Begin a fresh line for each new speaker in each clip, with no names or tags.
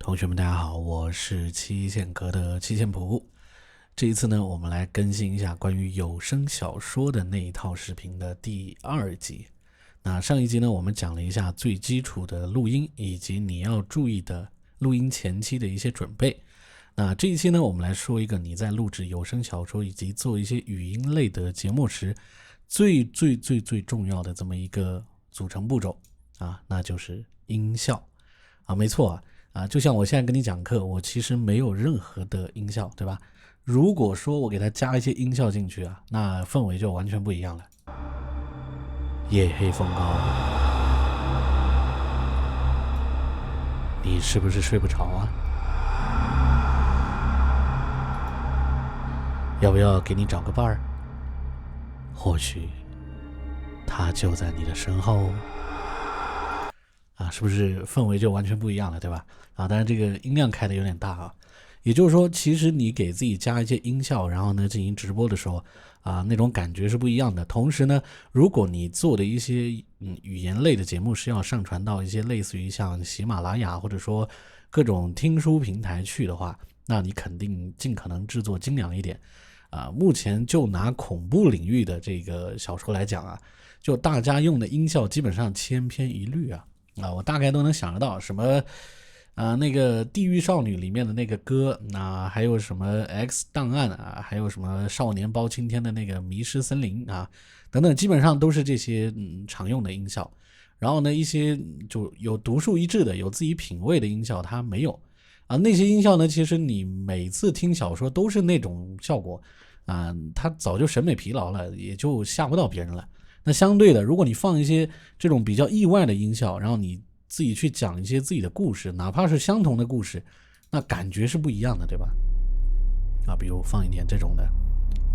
同学们大家好，我是七剑阁的七剑谱。这一次呢，我们来更新一下关于有声小说的那一套视频的第2集。那上一集呢，我们讲了一下最基础的录音以及你要注意的录音前期的一些准备。那这一期呢，我们来说一个你在录制有声小说以及做一些语音类的节目时最重要的这么一个组成步骤啊，那就是音效啊，没错就像我现在跟你讲课，我其实没有任何的音效，对吧？如果说我给它加一些音效进去啊，那氛围就完全不一样了。夜黑风高，你是不是睡不着啊？要不要给你找个伴儿？或许他就在你的身后啊，是不是氛围就完全不一样了，对吧？当然这个音量开的有点大啊。也就是说，其实你给自己加一些音效，然后呢进行直播的时候那种感觉是不一样的。同时呢，如果你做的一些语言类的节目是要上传到一些类似于像喜马拉雅或者说各种听书平台去的话，那你肯定尽可能制作精良一点目前就拿恐怖领域的这个小说来讲就大家用的音效基本上千篇一律我大概都能想得到什么那个地狱少女里面的那个歌还有什么 X 档案还有什么少年包青天的那个迷失森林等等，基本上都是这些常用的音效。然后呢，一些就有独树一帜的有自己品味的音效它没有那些音效呢，其实你每次听小说都是那种效果它早就审美疲劳了，也就吓不到别人了。那相对的，如果你放一些这种比较意外的音效，然后你自己去讲一些自己的故事，哪怕是相同的故事，那感觉是不一样的，对吧？比如放一点这种的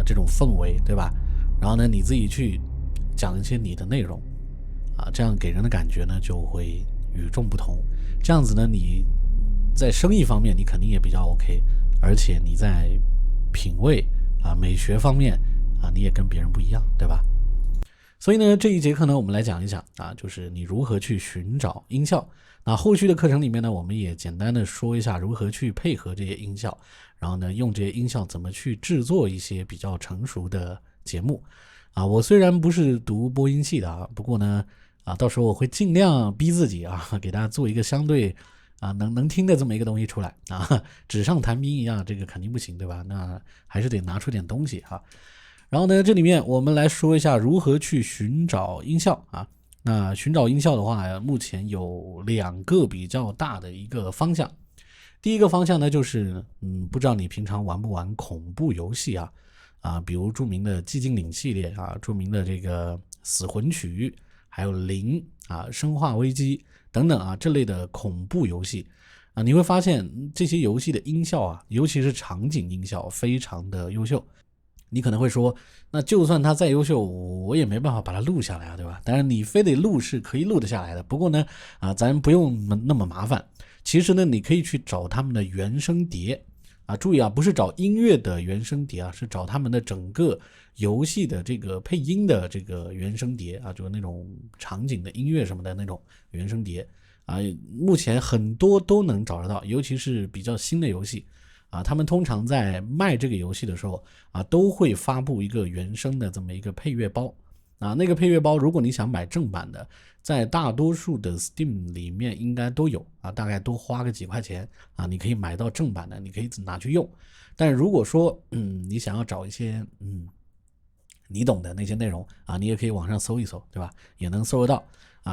这种氛围，对吧？然后呢，你自己去讲一些你的内容这样给人的感觉呢就会与众不同。这样子呢，你在生意方面你肯定也比较 OK， 而且你在品味美学方面你也跟别人不一样，对吧？所以呢，这一节课呢，我们来讲一讲就是你如何去寻找音效。那后续的课程里面呢，我们也简单的说一下如何去配合这些音效，然后呢，用这些音效怎么去制作一些比较成熟的节目我虽然不是读播音系的不过呢到时候我会尽量逼自己给大家做一个相对能听的这么一个东西出来纸上谈兵一样，这个肯定不行，对吧？那还是得拿出点东西然后呢，这里面我们来说一下如何去寻找音效那寻找音效的话目前有2个比较大的一个方向。第一个方向呢，就是不知道你平常玩不玩恐怖游戏比如著名的寂静岭系列著名的这个死魂曲，还有灵生化危机等等这类的恐怖游戏你会发现这些游戏的音效尤其是场景音效非常的优秀。你可能会说，那就算它再优秀，我也没办法把它录下来对吧？当然你非得录是可以录得下来的，不过呢咱不用那么麻烦。其实呢，你可以去找他们的原声碟注意不是找音乐的原声碟是找他们的整个游戏的这个配音的这个原声碟就是那种场景的音乐什么的那种原声碟目前很多都能找得到，尤其是比较新的游戏他们通常在卖这个游戏的时候都会发布一个原声的这么一个配乐包那个配乐包如果你想买正版的，在大多数的 Steam 里面应该都有大概多花个几块钱你可以买到正版的，你可以拿去用。但如果说你想要找一些你懂的那些内容你也可以网上搜一搜，对吧？也能搜得到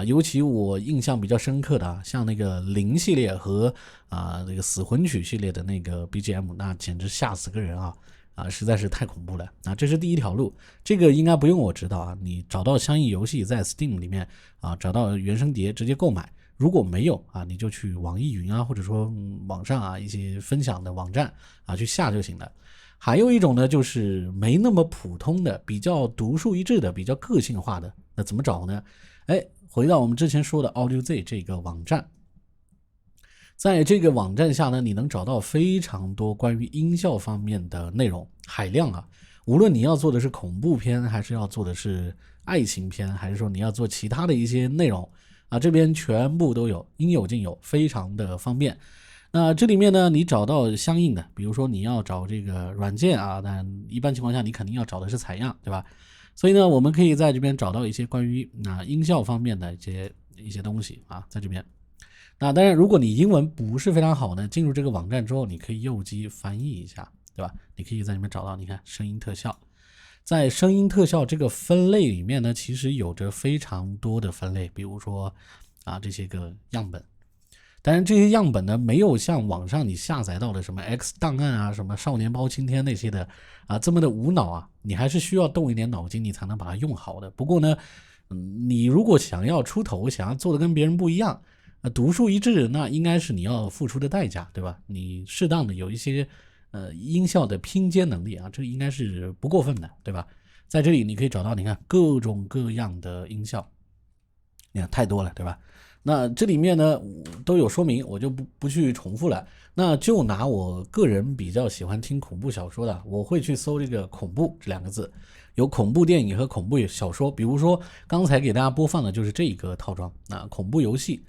尤其我印象比较深刻的像那个灵系列和那个死魂曲系列的那个 BGM， 那简直吓死个人实在是太恐怖了这是第一条路，这个应该不用我知道你找到相应游戏在 Steam 里面找到原声碟直接购买，如果没有你就去网易云或者说网上一些分享的网站去下就行了。还有一种呢，就是没那么普通的，比较独树一帜的，比较个性化的，那怎么找呢？回到我们之前说的 AudioZ 这个网站，在这个网站下呢，你能找到非常多关于音效方面的内容，海量无论你要做的是恐怖片，还是要做的是爱情片，还是说你要做其他的一些内容这边全部都有，应有尽有，非常的方便。那这里面呢，你找到相应的，比如说你要找这个软件啊，但一般情况下你肯定要找的是采样，对吧？所以呢，我们可以在这边找到一些关于音效方面的一些东西啊，在这边。那当然，如果你英文不是非常好呢，进入这个网站之后，你可以右击翻译一下，对吧？你可以在里面找到，你看声音特效，在声音特效这个分类里面呢，其实有着非常多的分类，比如说这些个样本。当然，这些样本呢，没有像网上你下载到的什么 X 档案啊、什么少年包青天那些的这么的无脑啊，你还是需要动一点脑筋，你才能把它用好的。不过呢，你如果想要出头，想要做的跟别人不一样，独树一帜，那应该是你要付出的代价，对吧？你适当的有一些音效的拼接能力啊，这应该是不过分的，对吧？在这里你可以找到，你看各种各样的音效，你看太多了，对吧？那这里面呢都有说明，我就不去重复了。那就拿我个人比较喜欢听恐怖小说的，我会去搜这个恐怖这两个字，有恐怖电影和恐怖小说。比如说刚才给大家播放的就是这个套装恐怖游戏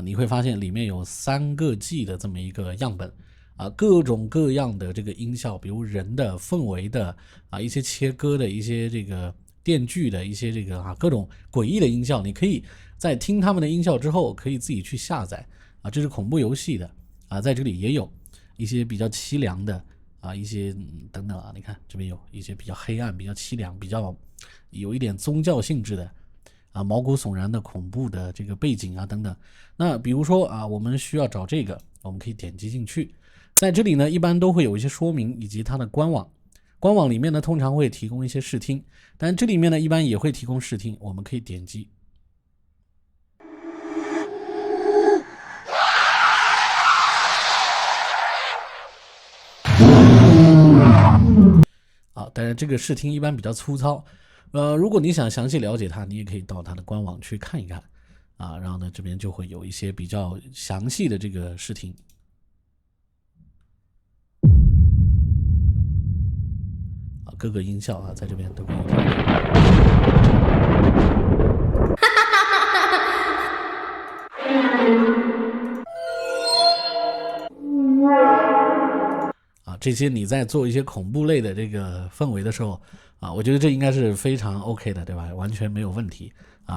你会发现里面有3个 G 的这么一个样本各种各样的这个音效，比如人的、氛围的一些切割的一些这个电锯的一些这个各种诡异的音效，你可以在听他们的音效之后，可以自己去下载这是恐怖游戏的在这里也有一些比较凄凉的一些等等你看这边有一些比较黑暗、比较凄凉、比较有一点宗教性质的毛骨悚然的恐怖的这个背景等等。那比如说我们需要找这个，我们可以点击进去，在这里呢一般都会有一些说明以及它的官网。官网里面呢通常会提供一些试听，但这里面呢一般也会提供试听，我们可以点击。当然这个试听一般比较粗糙，如果你想详细了解它，你也可以到它的官网去看一看然后呢这边就会有一些比较详细的这个试听各个音效在这边都可以听这些你在做一些恐怖类的这个氛围的时候我觉得这应该是非常 OK 的，对吧？完全没有问题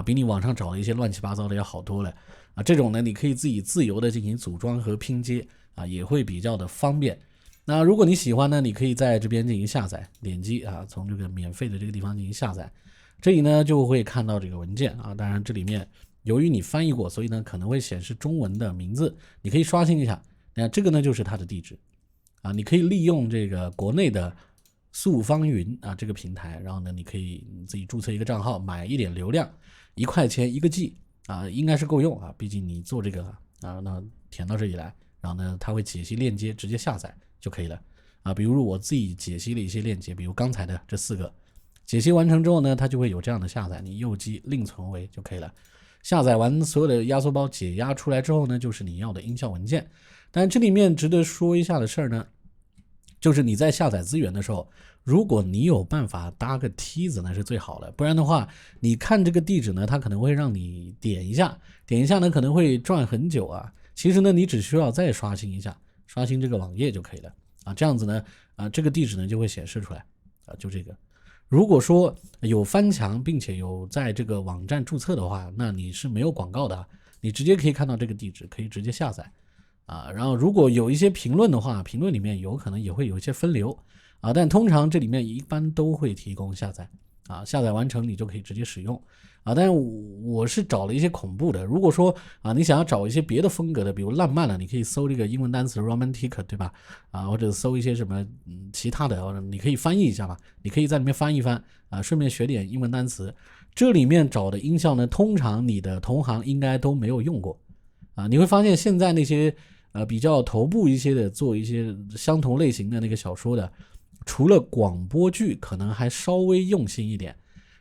比你网上找的一些乱七八糟的要好多了这种呢你可以自己自由的进行组装和拼接也会比较的方便。那如果你喜欢呢，你可以在这边进行下载，点击从这个免费的这个地方进行下载，这里呢就会看到这个文件当然这里面由于你翻译过，所以呢可能会显示中文的名字，你可以刷新一下。那这个呢就是它的地址你可以利用这个国内的速方云这个平台，然后呢你可以自己注册一个账号，买一点流量，1块钱1个 G 应该是够用毕竟你做这个那填到这里来，然后呢它会解析链接直接下载就可以了比如我自己解析了一些链接，比如刚才的这4个解析完成之后呢，它就会有这样的下载，你右击另存为就可以了。下载完所有的压缩包解压出来之后呢，就是你要的音效文件。但这里面值得说一下的事儿呢，就是你在下载资源的时候，如果你有办法搭个梯子那是最好的，不然的话你看这个地址呢，它可能会让你点一下呢可能会转很久其实呢你只需要再刷新一下，刷新这个网页就可以了这样子呢这个地址呢就会显示出来就这个。如果说有翻墙并且有在这个网站注册的话，那你是没有广告的你直接可以看到这个地址，可以直接下载然后如果有一些评论的话，评论里面有可能也会有一些分流但通常这里面一般都会提供下载下载完成你就可以直接使用但是我是找了一些恐怖的，如果说你想要找一些别的风格的，比如浪漫的，你可以搜这个英文单词 romantic 对吧或者搜一些什么其他的，你可以翻译一下吧，你可以在里面翻一翻顺便学点英文单词。这里面找的音效呢，通常你的同行应该都没有用过你会发现现在那些比较头部一些的做一些相同类型的那个小说的，除了广播剧可能还稍微用心一点，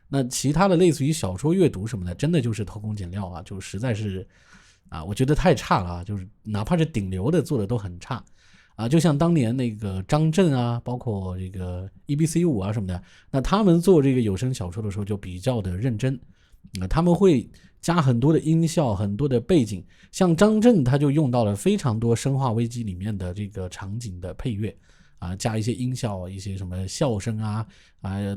那其他的类似于小说阅读什么的，真的就是偷工减料就实在是我觉得太差了就是哪怕是顶流的做的都很差就像当年那个张震包括这个 EBC5 什么的，那他们做这个有声小说的时候就比较的认真他们会加很多的音效，很多的背景，像张震他就用到了非常多生化危机里面的这个场景的配乐啊，加一些音效，一些什么笑声啊，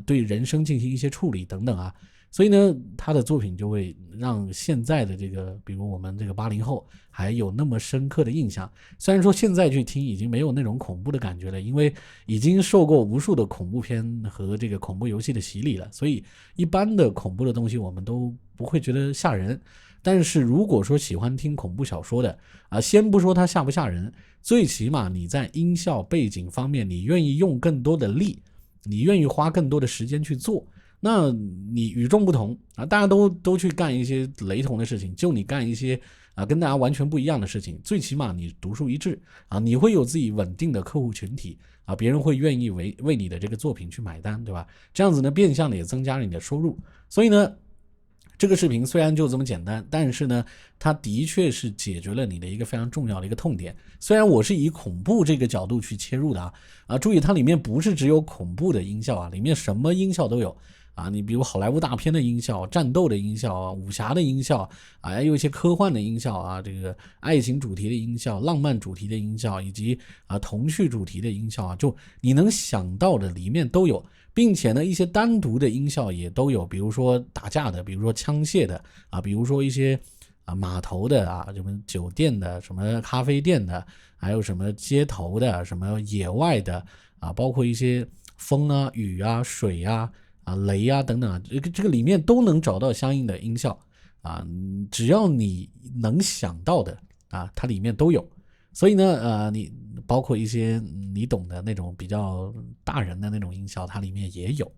对人声进行一些处理等等啊，所以呢，他的作品就会让现在的这个，比如我们这个80后还有那么深刻的印象。虽然说现在去听已经没有那种恐怖的感觉了，因为已经受过无数的恐怖片和这个恐怖游戏的洗礼了，所以一般的恐怖的东西我们都不会觉得吓人。但是如果说喜欢听恐怖小说的先不说它吓不吓人，最起码你在音效背景方面你愿意用更多的力，你愿意花更多的时间去做，那你与众不同大家都去干一些雷同的事情，就你干一些跟大家完全不一样的事情，最起码你独树一帜你会有自己稳定的客户群体别人会愿意为你的这个作品去买单，对吧？这样子呢，变相的也增加了你的收入。所以呢，这个视频虽然就这么简单，但是呢，它的确是解决了你的一个非常重要的一个痛点。虽然我是以恐怖这个角度去切入的注意它里面不是只有恐怖的音效里面什么音效都有你比如好莱坞大片的音效、战斗的音效武侠的音效还有一些科幻的音效这个爱情主题的音效、浪漫主题的音效，以及童趣主题的音效就你能想到的里面都有。并且呢，一些单独的音效也都有，比如说打架的，比如说枪械的比如说一些码头的什么酒店的，什么咖啡店的，还有什么街头的，什么野外的包括一些风雨水雷等等这个里面都能找到相应的音效只要你能想到的它里面都有。所以呢你包括一些你懂的那种比较大人的那种音效，它里面也有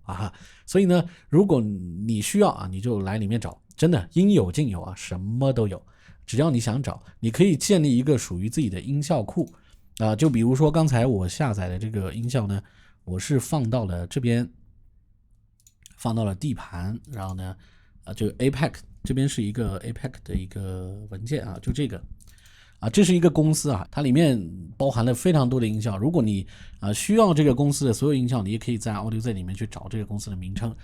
所以呢，如果你需要你就来里面找，真的应有尽有什么都有。只要你想找，你可以建立一个属于自己的音效库就比如说刚才我下载的这个音效呢，我是放到了这边，放到了地盘，然后呢就 APEC 这边是一个 APEC 的一个文件就这个这是一个公司它里面包含了非常多的音效。如果你需要这个公司的所有音效，你也可以在 AudioZ 里面去找这个公司的名称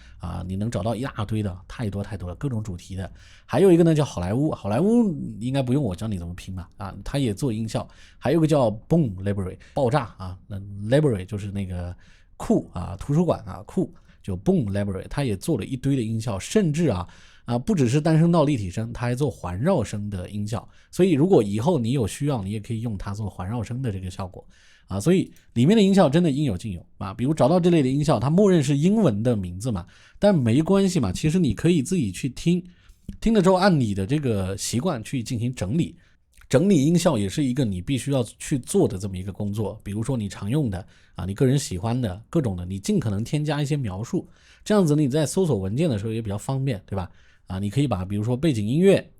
你能找到一大堆的，太多了，各种主题的。还有一个呢叫好莱坞，好莱坞应该不用我教你怎么拼嘛它也做音效。还有一个叫 Boom Library 爆炸那 Library 就是那个库图书馆库，就 Boom Library 它也做了一堆的音效，甚至不只是单声道立体声，它还做环绕声的音效。所以如果以后你有需要，你也可以用它做环绕声的这个效果所以里面的音效真的应有尽有比如找到这类的音效，它默认是英文的名字嘛，但没关系嘛，其实你可以自己去听了之后按你的这个习惯去进行整理音效，也是一个你必须要去做的这么一个工作。比如说你常用的你个人喜欢的各种的，你尽可能添加一些描述，这样子你在搜索文件的时候也比较方便，对吧你可以把比如说背景音乐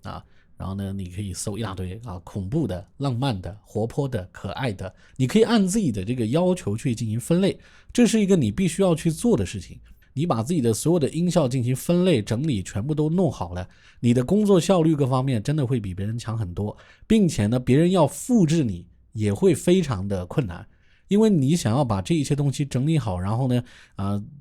然后呢你可以搜一大堆恐怖的、浪漫的、活泼的、可爱的，你可以按自己的这个要求去进行分类，这是一个你必须要去做的事情。你把自己的所有的音效进行分类整理，全部都弄好了，你的工作效率各方面真的会比别人强很多，并且呢别人要复制你也会非常的困难，因为你想要把这一些东西整理好，然后呢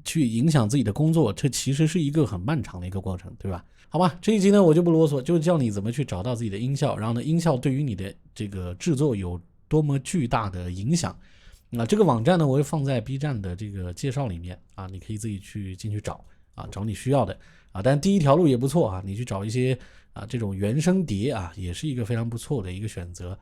去影响自己的工作，这其实是一个很漫长的一个过程，对吧？好吧，这一集呢我就不啰嗦，就教你怎么去找到自己的音效，然后呢音效对于你的这个制作有多么巨大的影响。这个网站呢我会放在 B 站的这个介绍里面你可以自己进去找找你需要的但第一条路也不错你去找一些这种原声碟也是一个非常不错的一个选择。